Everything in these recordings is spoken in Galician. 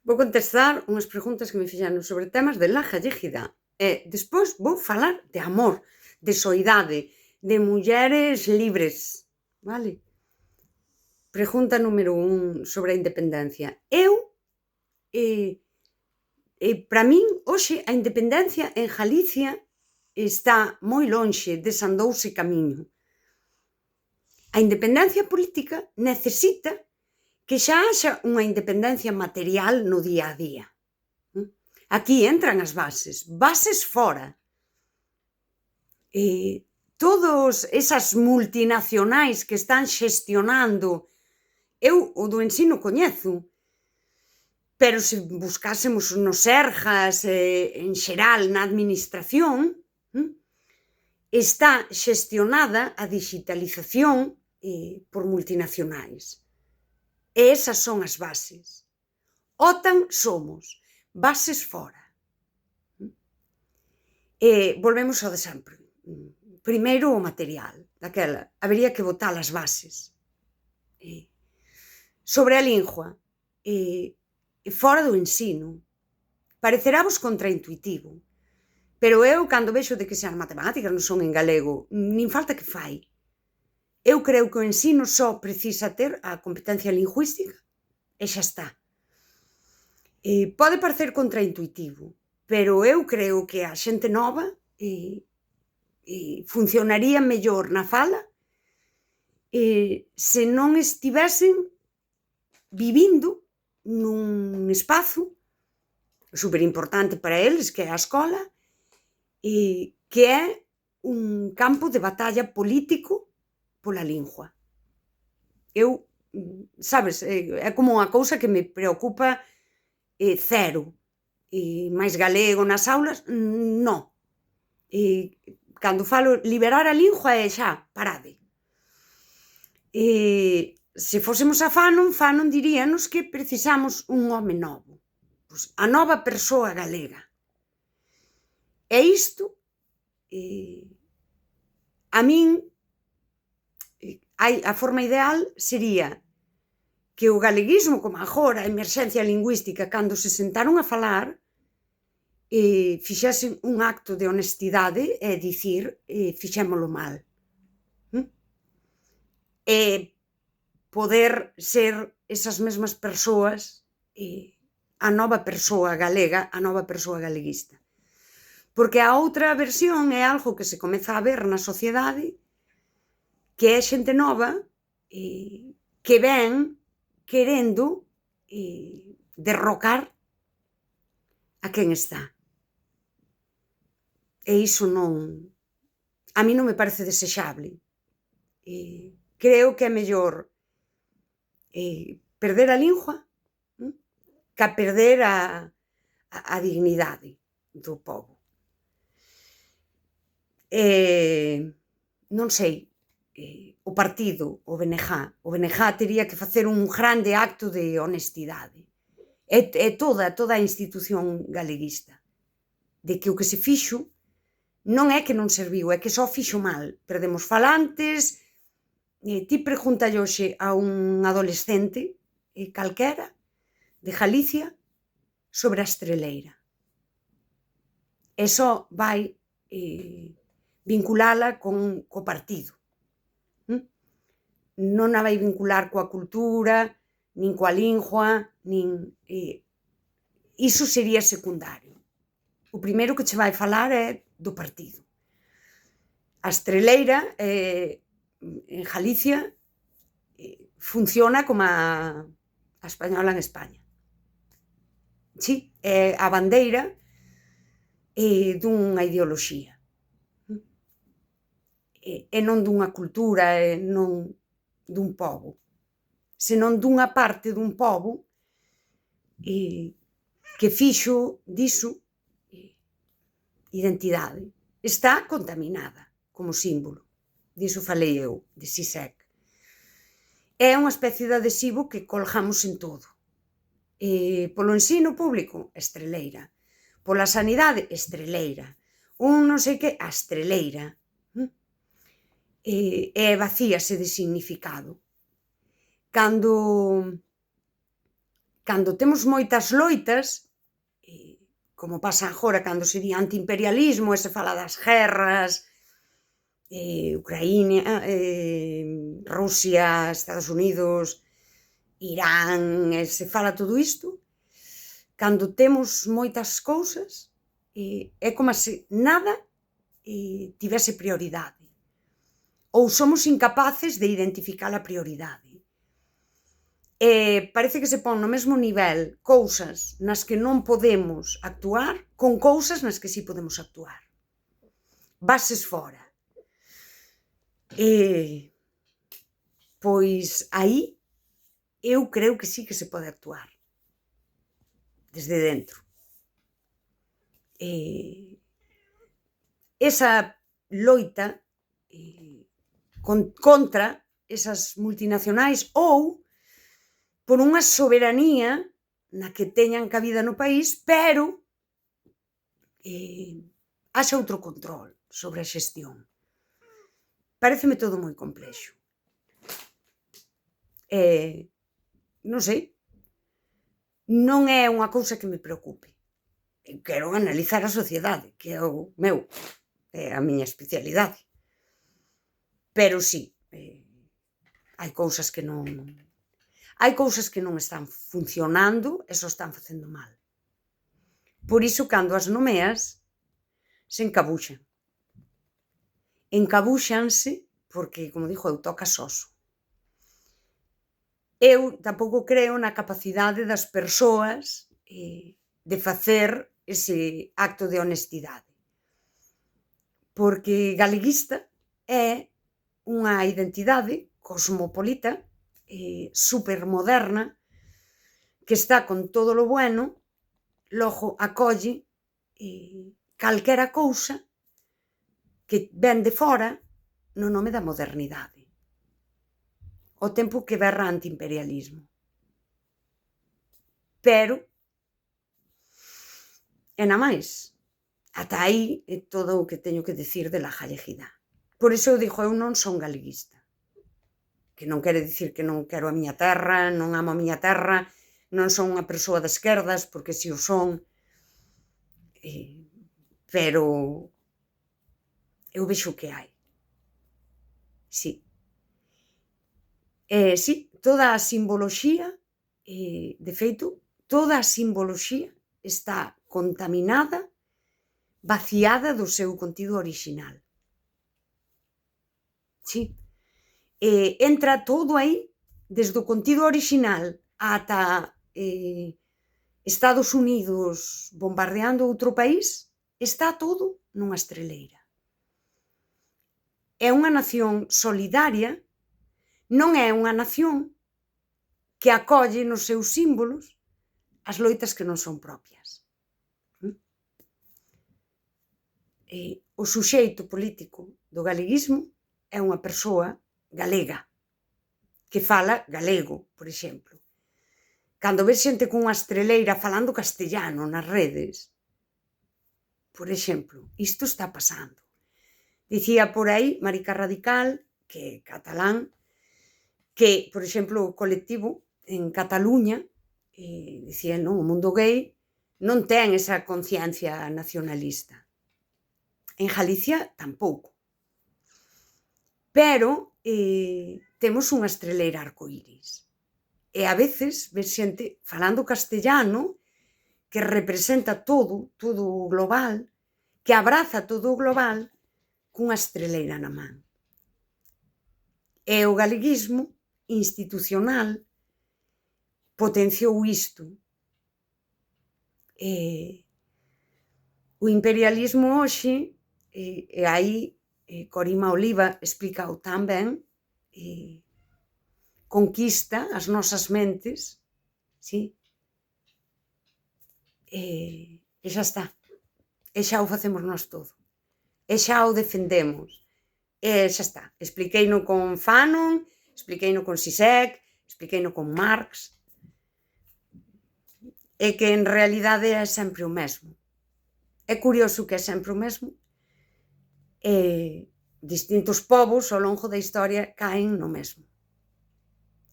Vou contestar unhas preguntas que me fixeron sobre temas de La Gallégida e despois vou falar de amor, de soidade, de mulleres libres, vale? Pregunta número 1 sobre a independencia. Eh, para min, hoxe, a independencia en Galicia está moi lonxe, desandouse camiño. A independencia política necesita que xa haxa unha independencia material no día a día. Aquí entran as bases fora. Todos esas multinacionais que están xestionando, eu o do ensino coñezo, pero se buscásemos no Sergas, en xeral na administración, está xestionada a dixitalización por multinacionais. E esas son as bases. OTAN somos, bases fora. Volvemos ao de sempre. Primeiro o material, daquela, habería que botar as bases. Sobre a lingua, fora do ensino, parecerávos contraintuitivo, pero eu, cando vexo de que se as matemáticas non son en galego, nin falta que fai. Eu creo que o ensino só precisa ter a competencia lingüística e xa está. Pode parecer contraintuitivo, pero eu creo que a xente nova funcionaría mellor na fala se non estivesen vivindo nun espazo superimportante para eles, que é a escola, que é un campo de batalla político pola lingua. Eu, sabes, é como unha cousa que me preocupa cero. Máis galego nas aulas, non. Cando falo liberar a lingua é xa, parade. Se fósemos a Fanon diríanos que precisamos un home novo, pois a nova persoa galega. E isto, a min, a forma ideal sería que o galeguismo, como agora, a emerxencia lingüística, cando se sentaron a falar, fixesen un acto de honestidade e dicir fixémolo mal. E poder ser esas mesmas persoas, a nova persoa galega, a nova persoa galeguista. Porque a outra versión é algo que se comeza a ver na sociedade, que é xente nova que ven querendo derrocar a quen está. E iso non, a mí non me parece desexable. Creo que é mellor perder a lingua que a perder a dignidade do pobo. Non sei, o partido, o BNG tería que facer un grande acto de honestidade. E toda a institución galeguista, de que o que se fixo non é que non serviu, é que só fixo mal. Perdemos falantes. Ti pregúntalle hoxe a un adolescente calquera de Galicia sobre a estreleira. E só vai vinculala co partido. Non a vai vincular coa cultura, nin coa lingua, nin... Iso sería secundario. O primeiro que che vai falar é do partido. A estreleira en Galicia funciona como a española en España. Sí, é a bandeira dunha ideoloxía. E non dunha cultura, e non dun pobo, senón dunha parte dun pobo que fixo diso identidade. Está contaminada como símbolo. Diso falei eu, de Sisek. É unha especie de adhesivo que colgamos en todo. Polo ensino público, estreleira. Pola sanidade, estreleira. Un non sei que, a estreleira. E vacíase de significado. Cando cando temos moitas loitas, como pasa agora cando se di antiimperialismo e se fala das guerras, Ucraína, Rusia, Estados Unidos, Irán, se fala todo isto, cando temos moitas cousas, é como se nada tivese prioridade. Ou somos incapaces de identificar a prioridade. Parece que se pon no mesmo nivel cousas nas que non podemos actuar con cousas nas que sí podemos actuar. Bases fora. Pois aí eu creo que sí que se pode actuar desde dentro. Esa loita contra esas multinacionais ou por unha soberanía na que teñan cabida no país, pero haxa outro control sobre a xestión. Paréceme todo moi complexo. Non sei, non é unha cousa que me preocupe. Eu quero analizar a sociedade, que é o meu, é a miña especialidade. Pero sí, hai cousas que non están funcionando e só están facendo mal. Por iso, cando as nomeas, se encabuxan. Encabúxanse porque, como dixo eu, toca soso. Eu tampouco creo na capacidade das persoas de facer ese acto de honestidade. Porque galeguista é unha identidade cosmopolita, supermoderna, que está con todo lo bueno, logo acolle calquera cousa que ven de fora no nome da modernidade. O tempo que berra antiimperialismo. Pero, e na máis, ata aí é todo o que teño que dicir de Laja Llejida. Por iso eu digo, eu non son galeguista. Que non quere dicir que non quero a miña terra, non amo a miña terra, non son unha persoa de esquerdas, porque si o son, pero eu vexo o que hai. Sí. Sí, toda a simboloxía, de feito, toda a simboloxía está contaminada, vaciada do seu contido orixinal. Sí. Entra todo aí, desde o contido orixinal ata Estados Unidos bombardeando outro país, está todo nunha estreleira. É unha nación solidaria, non é unha nación que acolle nos seus símbolos as loitas que non son propias. O suxeito político do galeguismo é unha persoa galega, que fala galego, por exemplo. Cando ves xente cunha estreleira falando castellano nas redes, por exemplo, isto está pasando. Dicía por aí Marica Radical, que é catalán, que, por exemplo, o colectivo en Cataluña, dicía, non, o mundo gay non ten esa conciencia nacionalista. En Galicia tampouco. Pero temos unha estreleira arcoíris. E a veces ves xente falando castellano que representa todo o global, que abraza todo o global cunha estreleira na man. E o galeguismo institucional potenciou isto. O imperialismo hoxe, e aí Corima Oliva explícao tan ben, conquista as nosas mentes, sí? E xa está. E xa o facemos nós todo. E xa o defendemos. E xa está. Expliqueino con Fanon, expliqueino con Zizek, expliqueino con Marx. E que en realidade é sempre o mesmo. É curioso que é sempre o mesmo. Distintos povos ao longo da historia caen no mesmo.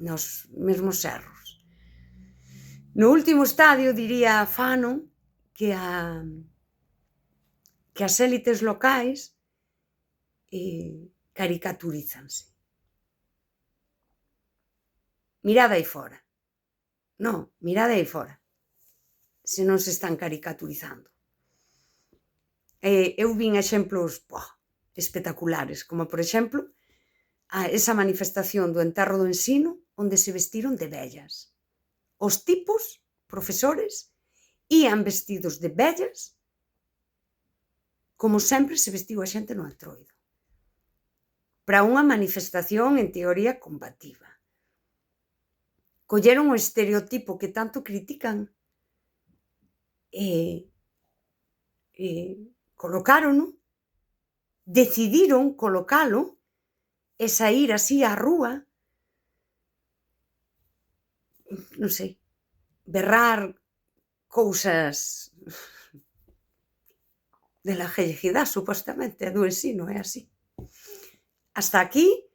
Nos mesmos erros. No último estadio, diría Fanon, que as élites locais caricaturízanse. Mirade aí fora. Non, mirade aí fora. Se non se están caricaturizando. Eu vin exemplos espectaculares, como, por exemplo, esa manifestación do enterro do Ensino, onde se vestiron de vellas. Os tipos, profesores, ían vestidos de vellas, como sempre se vestiu a xente no Entroido, para unha manifestación, en teoría, combativa. Colleron o estereotipo que tanto critican e colocárono, decidiron colocalo e saír así á rúa, non sei, berrar cousas de la gallejidade, supostamente, do Ensino, é así. Hasta aquí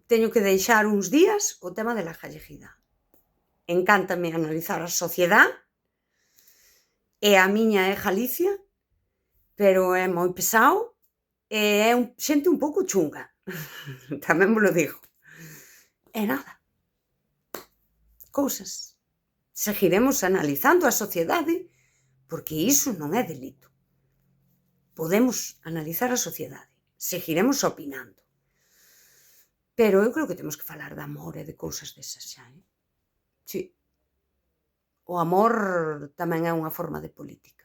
teño que deixar uns días o tema de la gallejidade. Encántame analizar a sociedade, e a miña é Galicia, pero é moi pesado e é xente un pouco chunga, tamén vos lo digo. E nada, cousas. Seguiremos analizando a sociedade, porque iso non é delito. Podemos analizar a sociedade, seguiremos opinando. Pero eu creo que temos que falar de amor e de cousas desas xa, Sí. O amor tamén é unha forma de política.